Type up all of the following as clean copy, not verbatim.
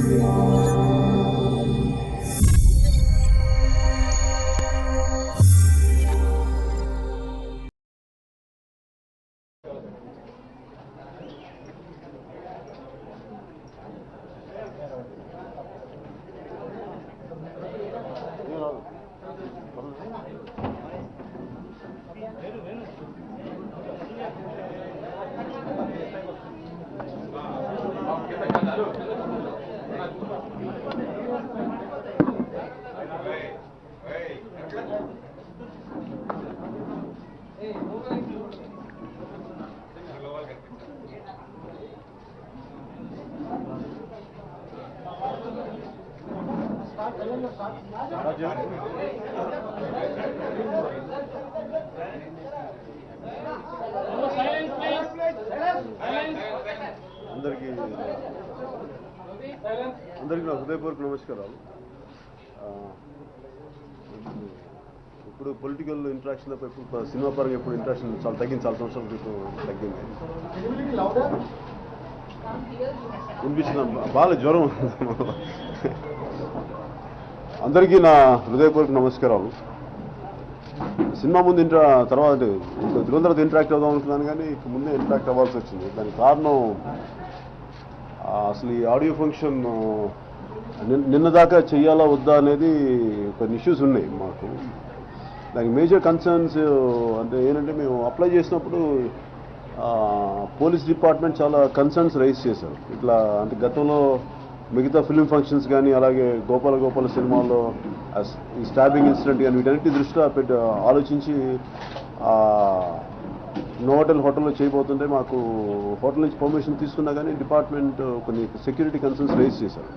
అందరికీ నా హృదయపూర్వక నమస్కారాలు. ఇప్పుడు పొలిటికల్ ఇంట్రాక్షన్ ఇప్పుడు సినిమా పరంగా ఎప్పుడు ఇంట్రాక్షన్ చాలా తగ్గింది, చాలా సంవత్సరాల క్రితం తగ్గింది. వినిపించిన బాగా జ్వరం. అందరికీ నా హృదయపూర్వక నమస్కారాలు. సినిమా ముందు తర్వాత దురంధరతో ఇంటరాక్ట్ అవుదాం అనుకున్నాను, కానీ ముందే ఇంటరాక్ట్ అవ్వాల్సి వచ్చింది. దానికి కారణం అసలు ఈ ఆడియో ఫంక్షన్ నిన్న దాకా చెయ్యాలా వద్దా అనేది కొన్ని ఇష్యూస్ ఉన్నాయి మాకు. దానికి మేజర్ కన్సర్న్స్ అంటే ఏంటంటే, మేము అప్లై చేసినప్పుడు పోలీస్ డిపార్ట్మెంట్ చాలా కన్సర్న్స్ రైజ్ చేశారు. ఇట్లా అంటే గతంలో మిగతా ఫిల్మ్ ఫంక్షన్స్ కానీ, అలాగే గోపాల సినిమాల్లో ఈ స్టాబింగ్ ఇన్సిడెంట్ కానీ వీటన్నిటి దృష్ట్యా ఆలోచించి హోటల్లో చేయబోతుంటే మాకు హోటల్ నుంచి పర్మిషన్ తీసుకున్నా కానీ డిపార్ట్మెంట్ కొన్ని సెక్యూరిటీ కన్సర్న్స్ రైజ్ చేశారు.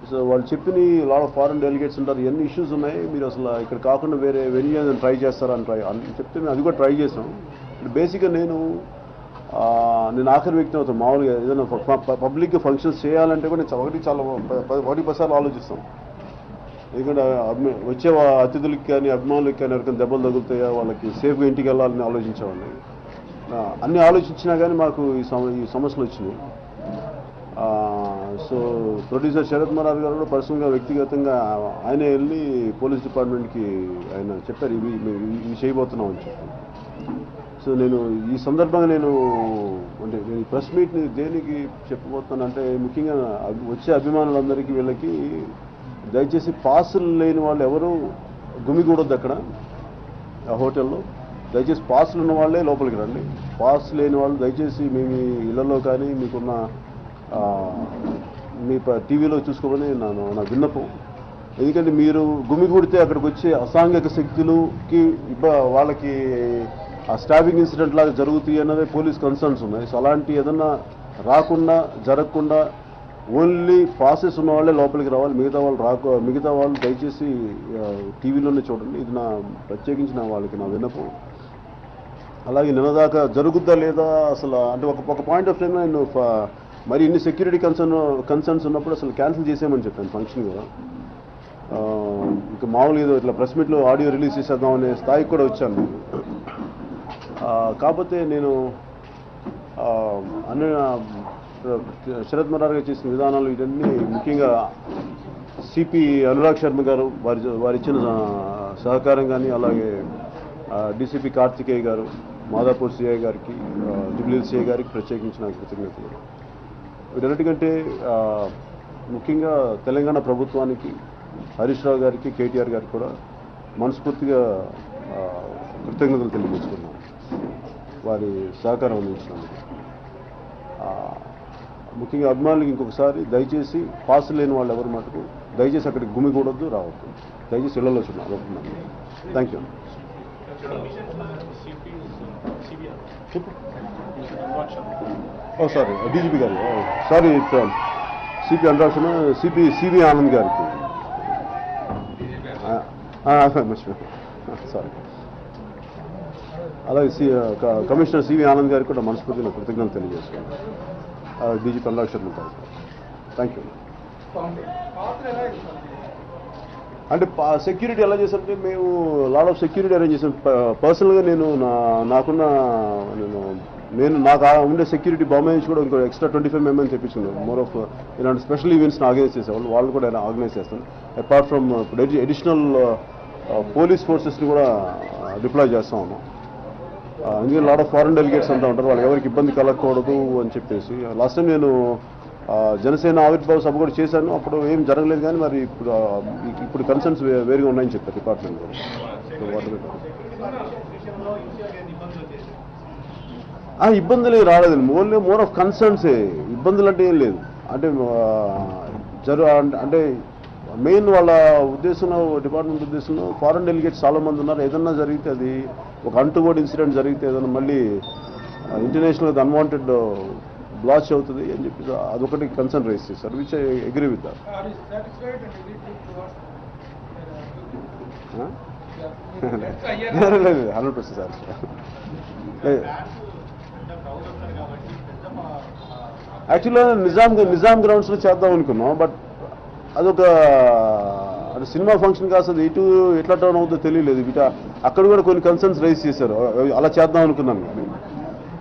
సో వాళ్ళు చెప్పిన లాట్ ఆఫ్ ఫారెన్ డెలిగేట్స్ ఉంటారు, ఎన్ని ఇష్యూస్ ఉన్నాయి, మీరు అసలు ఇక్కడ కాకుండా వేరే వెన్యూ ట్రై చేస్తారని చెప్తే మేము అది కూడా ట్రై చేసాం. బేసిక్గా నేను ఆఖరి వ్యక్తి అవుతాను. మామూలుగా ఏదైనా పబ్లిక్ ఫంక్షన్స్ చేయాలంటే కూడా నేను చాలా 10 ఆలోచిస్తాం. ఎందుకంటే వచ్చే అతిథులకి కానీ అభిమానులకి కానీ ఎవరికైనా దెబ్బలు తగులుతాయా, వాళ్ళకి సేఫ్గా ఇంటికి వెళ్ళాలని ఆలోచించేవాడిని. అన్నీ ఆలోచించినా కానీ మాకు ఈ సమస్యలు వచ్చినాయి. సో ప్రొడ్యూసర్ శరత్ మరార్ గారు కూడా పర్సనల్గా వ్యక్తిగతంగా ఆయనే వెళ్ళి పోలీస్ డిపార్ట్మెంట్కి ఆయన చెప్పారు, ఇవి చేయబోతున్నాం అని చెప్పి. సో నేను ఈ సందర్భంగా నేను ప్రెస్ మీట్ని దేనికి చెప్పబోతున్నాను అంటే, ముఖ్యంగా వచ్చే అభిమానులందరికీ వీళ్ళకి దయచేసి పాసులు లేని వాళ్ళు ఎవరు గుమిగూడొద్దు అక్కడ ఆ హోటల్లో. దయచేసి పాసులు ఉన్న వాళ్ళే లోపలికి రండి. పాస్ లేని వాళ్ళు దయచేసి మీ ఇళ్లలో కానీ మీకున్న మీ టీవీలో చూసుకోమని నా విన్నపం. ఎందుకంటే మీరు గుమిగూడితే అక్కడికి వచ్చే అసాంఘిక శక్తులకి వాళ్ళకి ఆ స్టాబింగ్ ఇన్సిడెంట్ లాగా జరుగుతాయి అన్నదే పోలీస్ కన్సర్న్స్ ఉన్నాయి. సో అలాంటి ఏదన్నా రాకుండా జరగకుండా ఓన్లీ పాసెస్ ఉన్న వాళ్ళే లోపలికి రావాలి, మిగతా వాళ్ళు దయచేసి టీవీలోనే చూడండి. ఇది ప్రత్యేకించి వాళ్ళకి నా విన్నపం. అలాగే నిన్నదాకా జరుగుద్దా లేదా అసలు అంటే ఒక పాయింట్ ఆఫ్ టైంలో నేను మరి ఇన్ని సెక్యూరిటీ కన్సర్న్స్ ఉన్నప్పుడు అసలు క్యాన్సిల్ చేసేయమని చెప్పాను ఫంక్షన్ కూడా. ఇంకా మామూలుగా ఏదో ఇట్లా ప్రెస్ మీట్లో ఆడియో రిలీజ్ చేసేద్దాం అనే స్థాయికి కూడా వచ్చాను. కాకపోతే నేను శరత్ మరార్ గారు చేసిన విధానాలు ఇవన్నీ ముఖ్యంగా సిపి అనురాగ్ శర్మ గారు వారు ఇచ్చిన సహకారం కానీ, అలాగే డీసీపీ కార్తికేయ గారు, మాదాపూర్ సిఐ గారికి, జుబ్లీహిల్స్ సిఐ గారికి ప్రత్యేకించిన కృతజ్ఞతలు. వీటన్నిటికంటే ముఖ్యంగా తెలంగాణ ప్రభుత్వానికి, హరీష్ రావు గారికి, కేటీఆర్ గారికి కూడా మనస్ఫూర్తిగా కృతజ్ఞతలు తెలియజేసుకున్నాను వారి సహకారం అందించినందుకు. ముఖ్యంగా అభిమానులకి ఇంకొకసారి దయచేసి పాసులు లేని వాళ్ళు ఎవరు మటుకు దయచేసి అక్కడికి గుమిగూడొద్దు, రావద్దు. దయచేసి ఇళ్లలో చూడాలి. Thank you. Sorry DGP garu, sorry CP Anurag Sharma, CV Anand గారికి సారీ, అలాగే కమిషనర్ సివి ఆనంద్ గారికి కూడా మనస్ఫూర్తిగా కృతజ్ఞతలు తెలియజేస్తున్నాను. డీజీపీ అనురాగ్ శర్మ గారు థ్యాంక్ యూ. అంటే సెక్యూరిటీ ఎలా చేశారంటే, మేము లాట్ ఆఫ్ సెక్యూరిటీ అరేంజ్ చేసాం. పర్సనల్గా నేను నేను నాకు ఉండే సెక్యూరిటీ బాంబే నుంచి కూడా ఇంకో ఎక్స్ట్రా 25 మెంబర్స్ తెప్పించుకున్నాను. మోర్ ఆఫ్ ఇలాంటి స్పెషల్ ఈవెంట్స్ని ఆర్గనైజ్ చేసేవాళ్ళు, వాళ్ళు కూడా ఆర్గనైజ్ చేస్తాను. అపార్ట్ ఫ్రమ్ ఇప్పుడు అడిషనల్ పోలీస్ ఫోర్సెస్ని కూడా డిప్లాయ్ చేస్తా ఉన్నాం. ఎందుకంటే లాట్ ఆఫ్ ఫారెన్ డెలిగేట్స్ అంటూ ఉంటారు, వాళ్ళకి ఎవరికి ఇబ్బంది కలగకూడదు అని చెప్పేసి. లాస్ట్ టైం నేను జనసేన ఆవిర్భావ సభ కూడా చేశాను, అప్పుడు ఏం జరగలేదు. కానీ మరి ఇప్పుడు కన్సర్న్స్ వేరుగా ఉన్నాయని చెప్పారు డిపార్ట్మెంట్. ఇబ్బందులు రాలేదండి, ఓన్లీ మోర్ ఆఫ్ కన్సర్న్సే. ఇబ్బందులు అంటే ఏం లేదు. అంటే అంటే మెయిన్ వాళ్ళ ఉద్దేశంలో, డిపార్ట్మెంట్ ఉద్దేశంలో ఫారెన్ డెలిగేట్స్ చాలా మంది ఉన్నారు. ఏదన్నా జరిగితే అది ఒక అంటుగోడ్ ఇన్సిడెంట్ జరిగితే ఏదన్నా మళ్ళీ ఇంటర్నేషనల్ అన్వాంటెడ్ బ్లాచ్ అవుతుంది అని చెప్పి అదొకటి కన్సర్న్ రైజ్ చేశారు, which I agree with that. 100% sir. యాక్చువల్గా నిజాం గ్రౌండ్స్లో చేద్దాం అనుకున్నాం, బట్ అదొక అంటే సినిమా ఫంక్షన్ కాస్త ఇటు ఎట్లా టర్న్ అవుతుందో తెలియలేదు. అక్కడ కూడా కొన్ని కన్సర్న్స్ రైజ్ చేశారు, అలా చేద్దాం అనుకున్నాను.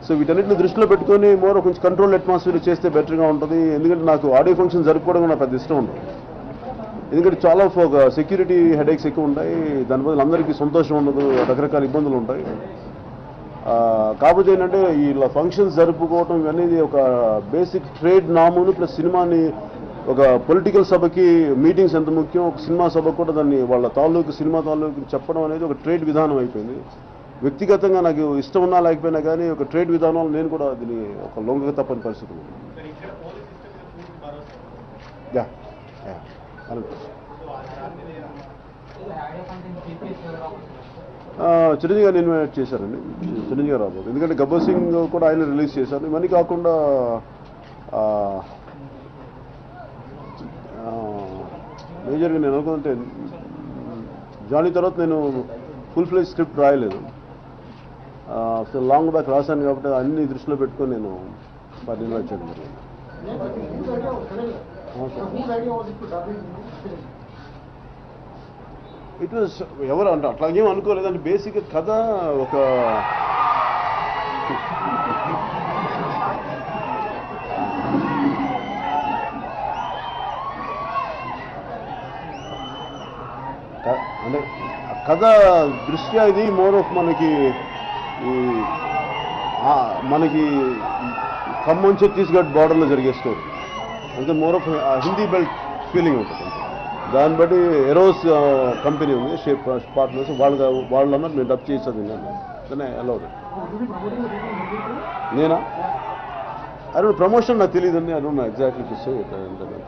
సో వీటన్నిటిని దృష్టిలో పెట్టుకొని మోర్ కొంచెం కంట్రోల్ అట్మాస్ఫియర్ చేస్తే బెటర్గా ఉంటుంది. ఎందుకంటే నాకు ఆడియో ఫంక్షన్ జరుపుకోవడం నాకు పెద్ద ఇష్టం ఉంటుంది. ఎందుకంటే చాలా ఒక సెక్యూరిటీ హెడేక్స్ ఎక్కువ ఉంటాయి, దాని బదులు అందరికీ సంతోషం ఉండదు, రకరకాల ఇబ్బందులు ఉంటాయి. కాకపోతే ఏంటంటే ఇలా ఫంక్షన్స్ జరుపుకోవటం ఇవన్నీ ఒక బేసిక్ ట్రేడ్ నామును ప్లస్ సినిమాని ఒక పొలిటికల్ సభకి మీటింగ్స్ ఎంత ముఖ్యం, ఒక సినిమా సభకు కూడా దాన్ని వాళ్ళ తాలూకు సినిమా తాలూకు చెప్పడం అనేది ఒక ట్రేడ్ విధానం అయిపోయింది. వ్యక్తిగతంగా నాకు ఇష్టం ఉన్నా లేకపోయినా కానీ ఒక ట్రేడ్ విధానంలో నేను కూడా దీన్ని ఒక లొంగక తప్పని పరిస్థితి ఉంది. చిరంజీవి గారిని ఇన్వైట్ చేశారండి, చిరంజీవి గారు రాబోదు. ఎందుకంటే గబ్బర్ సింగ్ కూడా ఆయన రిలీజ్ చేశారు. ఇవన్నీ కాకుండా మేజర్గా నేను అనుకుంటే జానీ తర్వాత నేను ఫుల్ ఫ్లెజ్ స్క్రిప్ట్ రాయలేదు. లాంగ్ బ్యాక్ రాశాను కాబట్టి అన్ని దృష్టిలో పెట్టుకొని నేను వాటిని ఇన్వైట్ చేయడం జరిగింది. ఇట్ వాజ్ ఎవరు అంటే అట్లాగేం అనుకోలేదు. అంటే బేసిక్ కథ ఒక అంటే కథ దృష్ట్యా ఇది మోర్ ఆఫ్ మనకి ఖమ్మం ఛత్తీస్గఢ్ బార్డర్లో జరిగే స్టోరీ. అంటే more of Hindi belt feeling ఉంటుంది. దాన్ని బట్టి ఎరోస్ కంపెనీ ఉంది, షేప్ పార్ట్నర్స్, వాళ్ళు అన్నారు నేను డబ్ చేసేది కానీ అలౌడ్. నేనా అదే ప్రమోషన్ నాకు తెలియదండి, అదే నా ఎగ్జాక్ట్లీ చూస్తే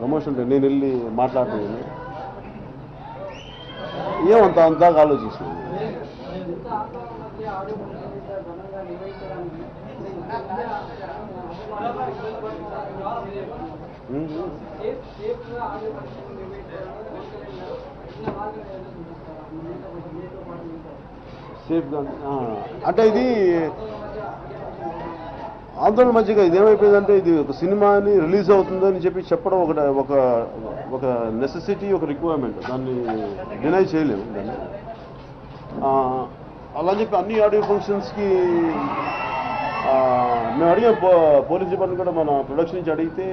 ప్రమోషన్ నేను వెళ్ళి మాట్లాడుతున్నాను అంతా ఆలోచిస్తున్నాను. సేఫ్గా అంటే ఇది ఆందోళన మధ్యగా ఇదేమైపోయిందంటే ఇది ఒక సినిమాని రిలీజ్ అవుతుందని చెప్పి చెప్పడం ఒక నెసెసిటీ, ఒక రిక్వైర్మెంట్. దాన్ని డినై చేయలేము దాన్ని. అలా చెప్పి అన్ని ఆడియో ఫంక్షన్స్కి మేము అడిగాం. పోలీస్ డిపార్ట్మెంట్ కూడా మన ప్రొడక్షన్ నుంచి అడిగితే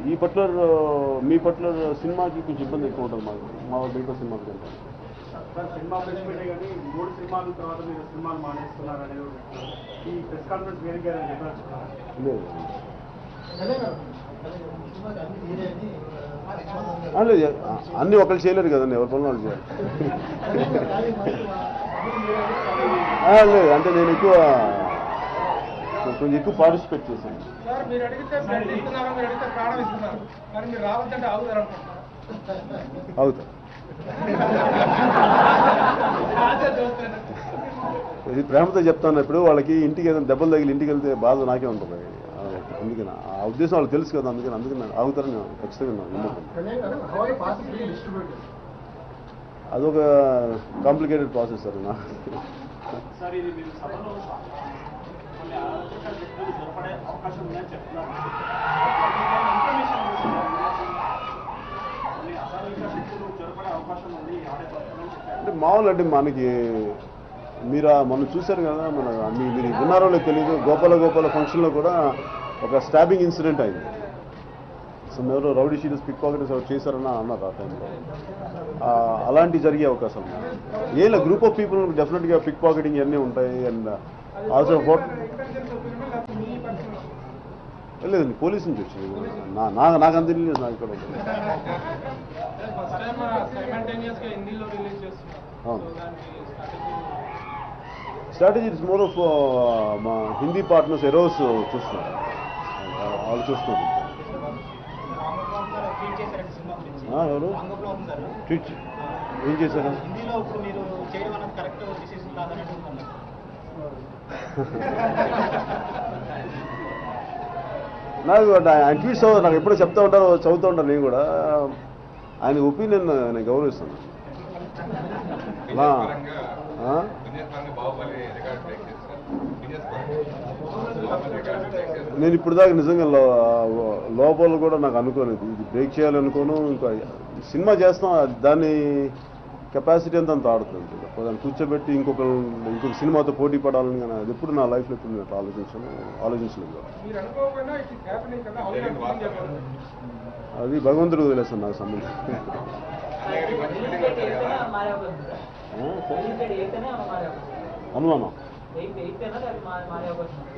మీ పర్టికులర్ సినిమాకి కొంచెం ఇబ్బంది ఎక్కువ ఉంటుంది మా మిగతా సినిమాకి కంటే. సినిమా ప్రెస్ మీటే కానీ 3 సినిమాల తర్వాత మీరు సినిమాలు మానేస్తున్నారు అనేది ఈ ప్రెస్ కాన్ఫరెన్స్ వేదిక లేదు. అన్నీ ఒకళ్ళు చేయలేరు కదండి, ఎవరి పనులు వాళ్ళు చేయాలి. లేదు అంటే నేను కొంచెం ఎక్కువ పార్టిసిపేట్ చేశాను. అవుతా ఇది ప్రేమతో చెప్తాను. ఇప్పుడు వాళ్ళకి ఇంటికి ఏదైనా దెబ్బలు తగిలి ఇంటికి వెళ్తే బాధ నాకే ఉంటుంది. అందుకని ఆ ఉద్దేశం వాళ్ళకి తెలుసు కదా, అందుకని ఆగుతారని నేను ఖచ్చితంగా అదొక కాంప్లికేటెడ్ ప్రాసెస్ సార్. నాకు అంటే మామూలు అంటే మనకి మీరు మొన్న చూశారు కదా, మీరు విన్నారో లేదో తెలియదు, గోపాల ఫంక్షన్లో కూడా ఒక స్టాబింగ్ ఇన్సిడెంట్ అయింది. సో ఎవరో రౌడీ షీటర్స్ పిక్ పాకెటర్స్ ఎవరు చేశారని అన్నారు ఆ టైంలో. అలాంటివి జరిగే అవకాశం ఉంది. ఏలా గ్రూప్ ఆఫ్ పీపుల్ డెఫినెట్గా పిక్ పాకెటింగ్ ఇవన్నీ ఉంటాయి. అండ్ ఆల్సో లేదండి, పోలీస్ నుంచి వచ్చింది. నాకు అంత తెలియదు, నాకు ఇక్కడ అవును. స్ట్రాటజీ ఇట్స్ మోర్ ఆఫ్ మా హిందీ పార్ట్నర్స్ ఎరోస్ చూస్తున్నారు, వాళ్ళు చూస్తున్నారు. ఎవరు ట్వీట్ ఏం చేశారు? నాకు ఆయన ట్వీట్స్ నాకు ఎప్పుడో చెప్తా ఉంటారు, చదువుతూ ఉంటాను. నేను కూడా ఆయన ఒపీనియన్ నేను గౌరవిస్తాను. నేను ఇప్పుడు దాకా నిజంగా లోపల కూడా నాకు అనుకోలేదు ఇది బ్రేక్ చేయాలనుకోను. ఇంకా సినిమా చేస్తాం, దాన్ని కెపాసిటీ అంతా ఆడుతుంది. దాన్ని కూర్చోబెట్టి ఇంకొక సినిమాతో పోటీ పడాలని కానీ అది ఎప్పుడు నా లైఫ్లో ఎప్పుడు నేను ఆలోచించలేదు. అది భగవంతుడు వదిలేస్తాను నాకు సంబంధించి. అనుమానం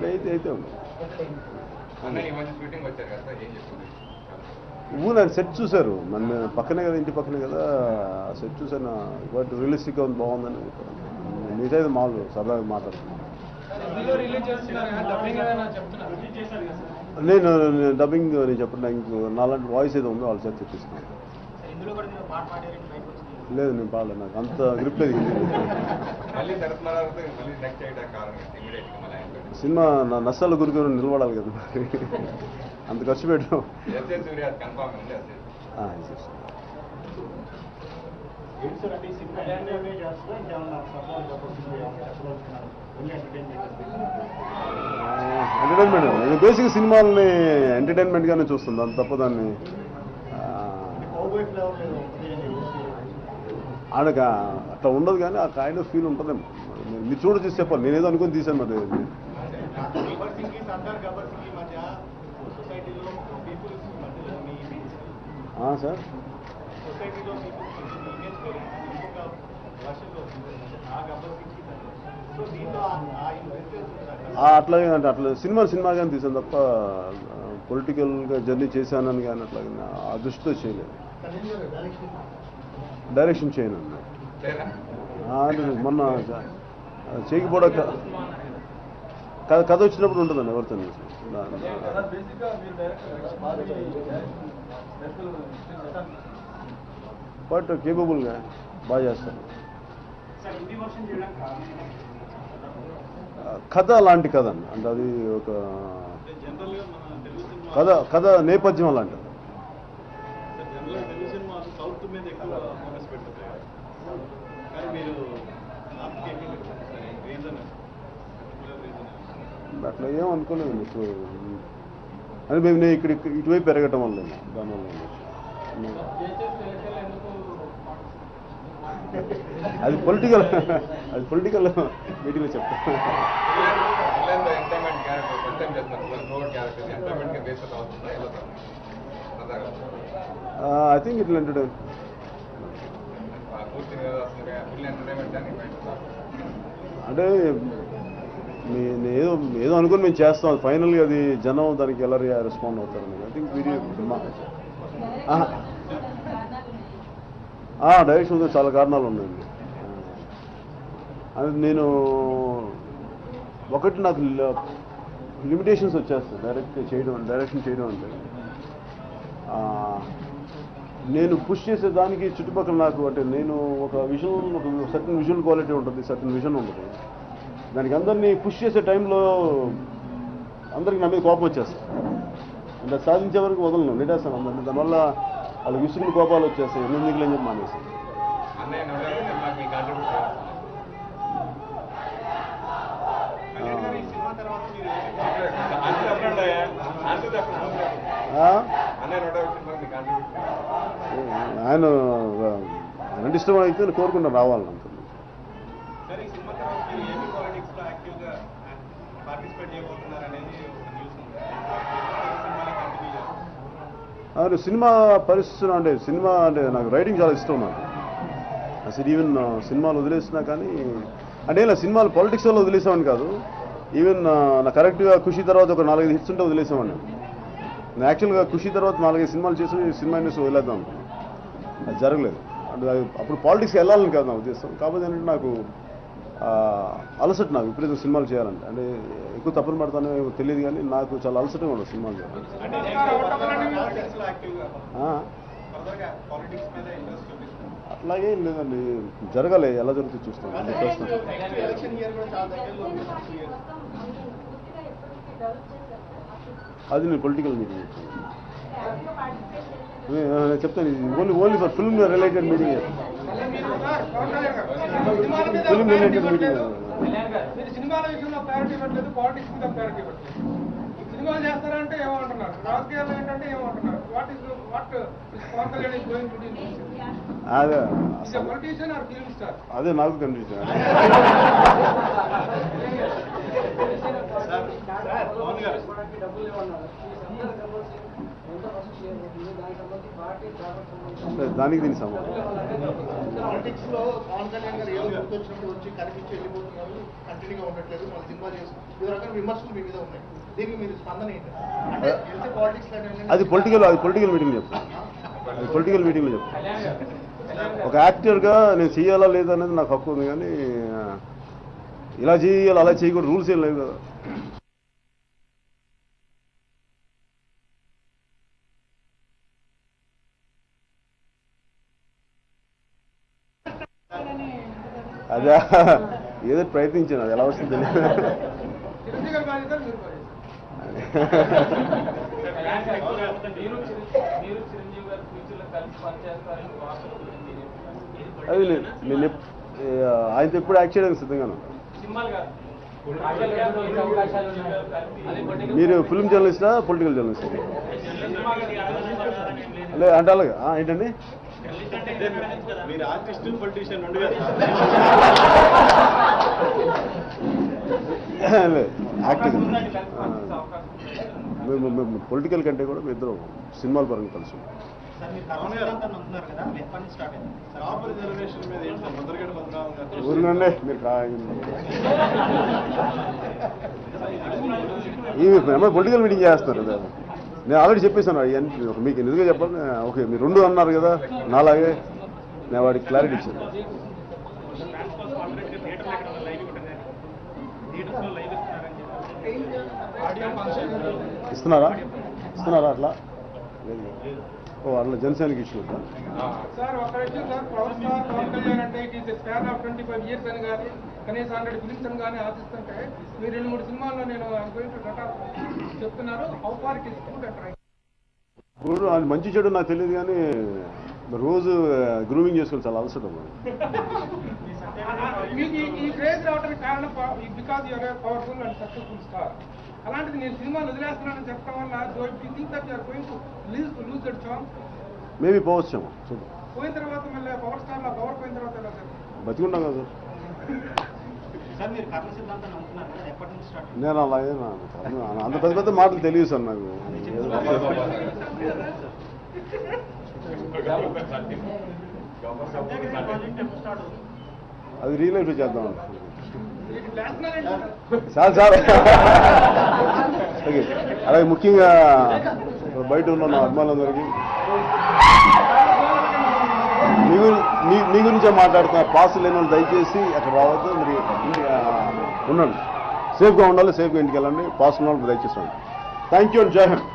అయితే ఉంది. నేను సెట్ చూశారు, నన్ను పక్కనే కదా, ఇంటి పక్కనే కదా, సెట్ చూశాను. బట్ రియలిస్టిక్గా ఉంది, బాగుందని మిగతా మామూలు సరదాగా మాట్లాడుతున్నాను. నేను డబ్బింగ్ నేను చెప్పండి, ఇంకో నాలాంటి వాయిస్ ఏదో ఉందో వాళ్ళ చేత చెప్పిస్తున్నాను. లేదు నేను పాడలేదు, నాకు అంత గ్రిప్ లేదు. సినిమా నా నష్టాలు గురికి నిలబడాలి కదా, అంత ఖర్చు పెట్టాం. ఎంటర్టైన్మెంట్ బేసిక్ సినిమాలని ఎంటర్టైన్మెంట్గానే చూస్తుంది, అంత తప్ప దాన్ని ఆడక అట్లా ఉండదు. కానీ ఆ కైండ్ ఆఫ్ ఫీల్ ఉంటుందేమో. మీరు చూసి చెప్పాలి, నేనేదో అనుకుని తీసాను. మరి సార్ అట్లాగే అంటే అట్లా సినిమాగానే తీసాను తప్ప పొలిటికల్గా జర్నీ చేశానని కానీ అట్లాగే ఆ దృష్టితో చేయలేదు. డైరెక్షన్ చేయను అంటే మొన్న చేయకపోవడం కథ వచ్చినప్పుడు ఉంటుందండి ఎవరితో. బట్ కేపబుల్గా బాగా చేస్తాను. కథ అలాంటి కథ అండి, అంటే అది ఒక కథ నేపథ్యం అలాంటిది. అట్లా ఏం అనుకోలేదు ఇప్పుడు, అని మేము నేను ఇటువైపు పెరగటం వల్ల దానివల్ల అది పొలిటికల్ మీటింగ్లో చెప్తాను. I think it will entertain. అంటే ఏదో అనుకుని మేము చేస్తాం, ఫైనల్గా అది జనం దానికి ఎలా రెస్పాండ్ అవుతారని. ఐ థింక్ వీడియో డైరెక్షన్ చాలా కారణాలు ఉన్నాయండి. అది నేను ఒకటి నాకు లిమిటేషన్స్ వచ్చేస్తాయి డైరెక్షన్ చేయడం అంటే. నేను పుష్ చేసే దానికి చుట్టుపక్కల నాకు అంటే నేను ఒక సర్టన్ విజువల్ క్వాలిటీ ఉంటుంది, సర్టన్ విజన్ ఉంటుంది. దానికి అందరినీ పుష్ చేసే టైంలో అందరికి నా మీద కోపం వచ్చేస్తాయి. అంటే సాధించే వరకు వదలను, నెట్టేస్తాను అందరినీ. దానివల్ల వాళ్ళకి విసుగులు కోపాలు వచ్చేస్తాయి, ఎందుకు అని చెప్పి మానేసి. ఆయన ఇష్టం అయితే కోరుకుంటా రావాలని అంటుంది. మీరు ఏపీ పాలిటిక్స్ లో యాక్టివ్ గా పార్టిసిపేట్ చేయబోతున్నారు అనేది ఒక న్యూస్ ఉంది. సినిమాలో కంటిన్యూ చేస్తారు. అవును, సినిమా పరిస్థితులు అంటే సినిమా అంటే నాకు రైటింగ్ చాలా ఇష్టం నాకు. అసలు ఈవెన్ సినిమాలు వదిలేసినా కానీ అంటే ఇలా సినిమాలు పాలిటిక్స్ వల్ల వదిలేసామని కాదు. ఈవెన్ నా కరెక్ట్గా ఖుషి తర్వాత ఒక 4-5 హిట్స్ ఉంటే వదిలేసామని. నేను యాక్చువల్గా ఖుషి తర్వాత 4-5 సినిమాలు చేసి సినిమా ఇండస్ట్రీ వదిలేద్దాం అనుకున్నాను. అది జరగలేదు. అంటే అప్పుడు పాలిటిక్స్కి వెళ్ళాలని కాదు నా ఉద్దేశం. కాకపోతే ఏంటంటే నాకు అలసట, నాకు విపరీతం సినిమాలు చేయాలంటే. అంటే ఎక్కువ తప్పులు పడతానో తెలియదు కానీ నాకు చాలా అలసటగా ఉండదు సినిమాలు చేయాలి. అట్లాగే లేదండి, జరగాలి, ఎలా జరుగుతుంది చూస్తాను. అది నేను పొలిటికల్ మీటింగ్ చెప్తాను. Only for film related meeting. Film related meeting. సినిమాల విషయంలో ప్రయారిటీ ఇవ్వట్లేదు, పాలిటిక్స్ మీద ప్రయారిటీ ఇవ్వట్లేదు. సినిమాలు చేస్తారంటే ఏమంటున్నారు, రాజకీయాలు ఏంటంటే ఏమంటున్నారు. అదే పొలిటీషియన్ ఆర్ ఫిల్మ్ స్టార్? అదే నాకు కన్ఫ్యూజన్. దానికి దీనికి సంబంధం. పాలిటిక్స్ లో పవన్ కళ్యాణ్ గారు ఏదో గుర్తొచ్చినప్పుడు వచ్చి కనిపించి వెళ్ళిపోతున్నారు, కంటిన్యూగా ఉండట్లేదు, మళ్ళీ సినిమా చేస్తారు, ఈ రకమైన విమర్శలు మీ మీద ఉన్నాయి. దీనికి మీరు స్పందన ఏంటి? అంటే వెళ్తే పాలిటిక్స్ అది పొలిటికల్ మీటింగ్ చెప్తాను. అది పొలిటికల్ మీటింగ్లో చెప్తాను. ఒక యాక్టర్గా నేను చేయాలా లేదా అనేది నాకు హక్కు ఉంది, కానీ ఇలా చేయాలి అలా చేయకూడదు రూల్స్ ఏం లేవు కదా. అదే ఏదో ప్రయత్నించాను, అది ఎలా వస్తుంది తెలియదు. అది నేను ఆయనతో ఎప్పుడు యాక్ట్ చేయడానికి సిద్ధంగాను. మీరు ఫిల్మ్ జర్నలిస్టా పొలిటికల్ జర్నలిస్టా? అంటే అలాగే ఏంటండి మీరు ఆర్టిస్ట్ పొలిటీషియన్ రెండు యాక్టింగ్. మేము పొలిటికల్ కంటే కూడా మేము ఇద్దరు సినిమాల పరంగా కలిసి ఊరినండి. మీరు పొలిటికల్ మీటింగ్ చేస్తున్నారు కదా, నేను ఆల్రెడీ చెప్పేశాను. మీకు నిజంగా చెప్పాలి. ఓకే, మీరు 2 అన్నారు కదా నాలాగే, నేను వాడికి క్లారిటీ ఇచ్చాను. ఇస్తున్నారా అట్లా? ఓ అట్లా జనసేనకి ఇచ్చినట్టు. సార్ ఒక విషయం sir, power star Pavan Kalyan అంటే it is span of 25 years అని కానీ కనీసం 100 ఫిలిమ్స్ అని కానీ ఆశిస్తుంటే మీరు 2-3 సినిమాల్లో నేను చెప్తున్నారు. How far it is good and right? ఇప్పుడు అది మంచి చెడు నాకు తెలియదు, కానీ రోజు గ్రూమింగ్ చేసుకుని చాలా అలసట. మీకు ఈ క్రేజ్ రావడానికి కారణం because you're a powerful and successful star. అలాంటిది నేను సినిమాలు వదిలేస్తున్నానని చెప్పడం వల్ల లూజ్ దట్ ఛాన్స్. మేబీ పోవచ్చాము, చూద్దాం. పోయిన తర్వాత మళ్ళీ పవర్ స్టార్ లో పవర్ పోయిన తర్వాత ఎలా సార్? బతికుంటాం కదా సార్. మీరు కర్మ సిద్ధాంతం నమ్ముతున్నారు కదా, ఎప్పటి నుంచి స్టార్ట్? నేను అలాగే అంత పెద్ద మాటలు తెలియదు సార్ నాకు. అది రియల్ లైఫ్లో చేద్దాం సార్. ఓకే, అలాగే ముఖ్యంగా బయట ఉన్న నా అభిమానులందరికీ మీ గురించే మాట్లాడుతున్న పాస్ లేని వాళ్ళు దయచేసి అక్కడ రావద్దు. మరి ఉండండి, సేఫ్గా ఉండాలి, సేఫ్గా ఇంటికి వెళ్ళండి. పాస్ ఉన్న వాళ్ళు దయచేసి ఉండండి. థ్యాంక్ యూ అండ్ జై హింద్.